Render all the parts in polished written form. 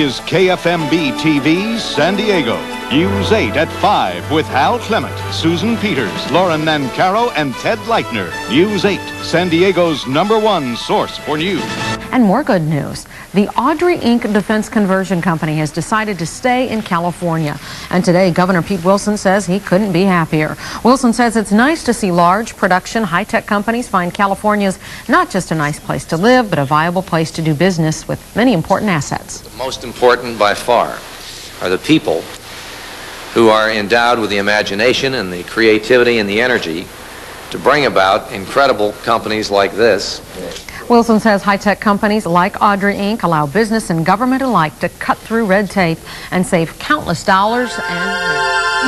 is KFMB TV San Diego. News 8 at 5 with Hal Clement, Susan Peters, Lauren Nancaro, and Ted Leitner. News 8, San Diego's #1 source for news. And more good news. The Audre Inc. Defense Conversion Company has decided to stay in California. And today, Governor Pete Wilson says he couldn't be happier. Wilson says it's nice to see large production, high-tech companies find California's not just a nice place to live, but a viable place to do business with many important assets. The most important by far are the people who are endowed with the imagination and the creativity and the energy to bring about incredible companies like this. Wilson says high-tech companies like Audre Inc. allow business and government alike to cut through red tape and save countless dollars and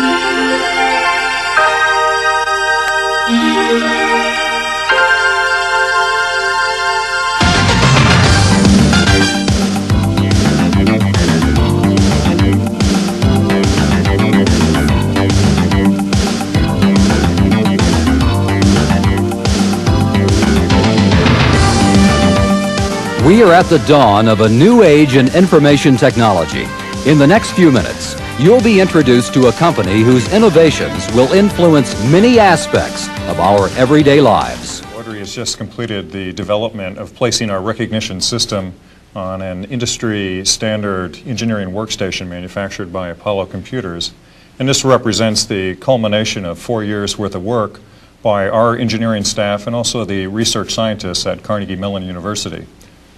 We are at the dawn of a new age in information technology. In the next few minutes, you'll be introduced to a company whose innovations will influence many aspects of our everyday lives. Audre has just completed the development of placing our recognition system on an industry standard engineering workstation manufactured by Apollo Computers. And this represents the culmination of 4 years worth of work by our engineering staff and also the research scientists at Carnegie Mellon University.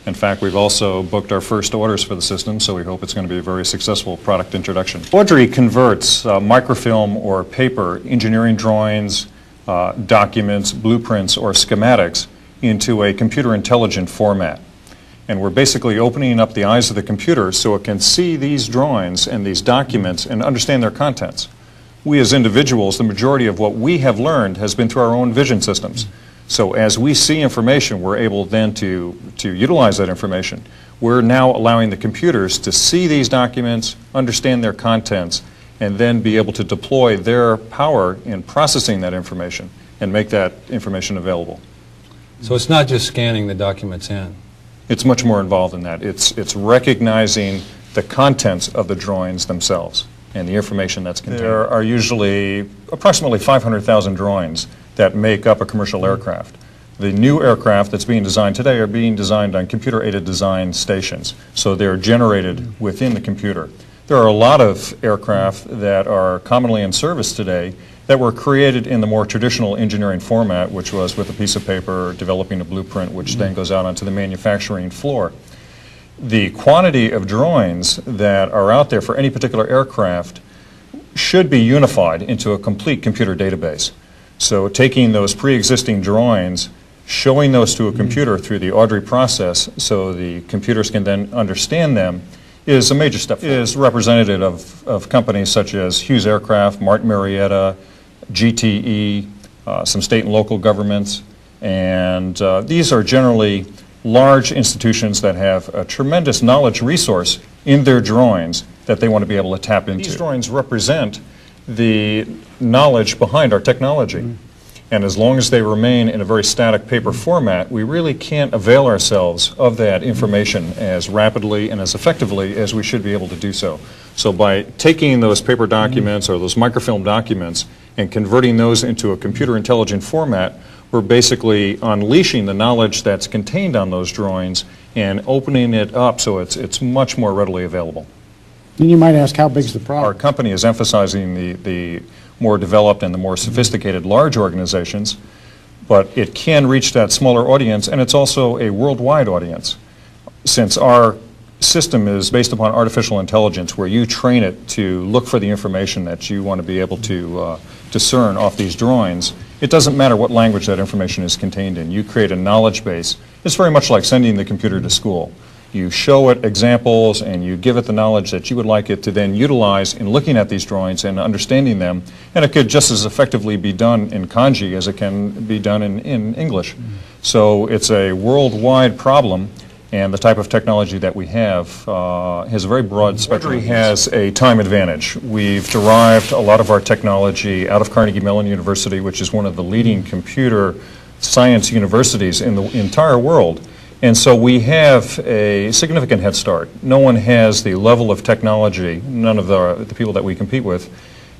In fact, we've also booked our first orders for the system, so we hope it's going to be a very successful product introduction. Audre converts microfilm or paper, engineering drawings, documents, blueprints, or schematics into a computer intelligent format. And we're basically opening up the eyes of the computer so it can see these drawings and these documents and understand their contents. We as individuals, the majority of what we have learned has been through our own vision systems. So as we see information, we're able then to utilize that information. We're now allowing the computers to see these documents, understand their contents, and then be able to deploy their power in processing that information and make that information available. So it's not just scanning the documents in? It's much more involved than that. It's recognizing the contents of the drawings themselves and the information that's contained. There are usually approximately 500,000 drawings that make up a commercial aircraft. The new aircraft that's being designed today are being designed on computer-aided design stations, so they're generated within the computer. There are a lot of aircraft that are commonly in service today that were created in the more traditional engineering format, which was with a piece of paper, developing a blueprint, which then goes out onto the manufacturing floor. The quantity of drawings that are out there for any particular aircraft should be unified into a complete computer database. So taking those pre-existing drawings, showing those to a computer through the Audre process so the computers can then understand them is a major step. It is representative of companies such as Hughes Aircraft, Martin Marietta, GTE, some state and local governments, and these are generally large institutions that have a tremendous knowledge resource in their drawings that they want to be able to tap into. These drawings represent the knowledge behind our technology. And as long as they remain in a very static paper format, we really can't avail ourselves of that information as rapidly and as effectively as we should be able to do so. So by taking those paper documents or those microfilm documents and converting those into a computer intelligent format, we're basically unleashing the knowledge that's contained on those drawings and opening it up so it's much more readily available. Then you might ask, how big's the problem? Our company is emphasizing the more developed and the more sophisticated large organizations, but it can reach that smaller audience, and it's also a worldwide audience. Since our system is based upon artificial intelligence, where you train it to look for the information that you want to be able to discern off these drawings, it doesn't matter what language that information is contained in. You create a knowledge base. It's very much like sending the computer to school. You show it examples and you give it the knowledge that you would like it to then utilize in looking at these drawings and understanding them, and it could just as effectively be done in kanji as it can be done in English. So it's a worldwide problem, and the type of technology that we have has a very broad spectrum. Audre has a time advantage. We've derived a lot of our technology out of Carnegie Mellon University, which is one of the leading computer science universities in the entire world. And so we have a significant head start. No one has the level of technology, none of the people that we compete with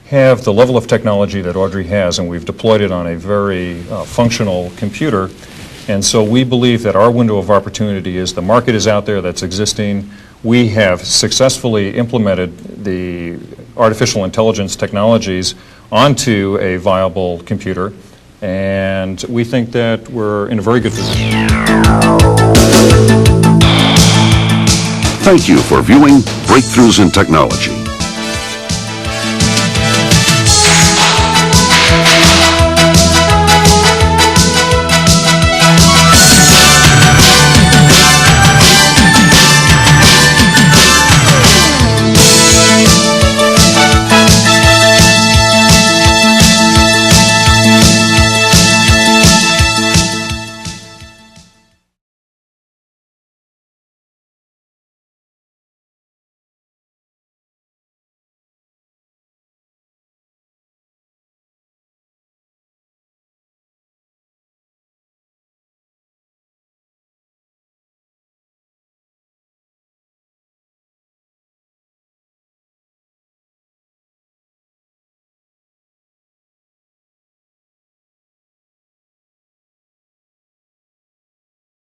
have the level of technology that Audre has, and we've deployed it on a very functional computer. And so we believe that our window of opportunity is the market is out there that's existing. We have successfully implemented the artificial intelligence technologies onto a viable computer, and we think that we're in a very good position. Thank you for viewing Breakthroughs in Technology.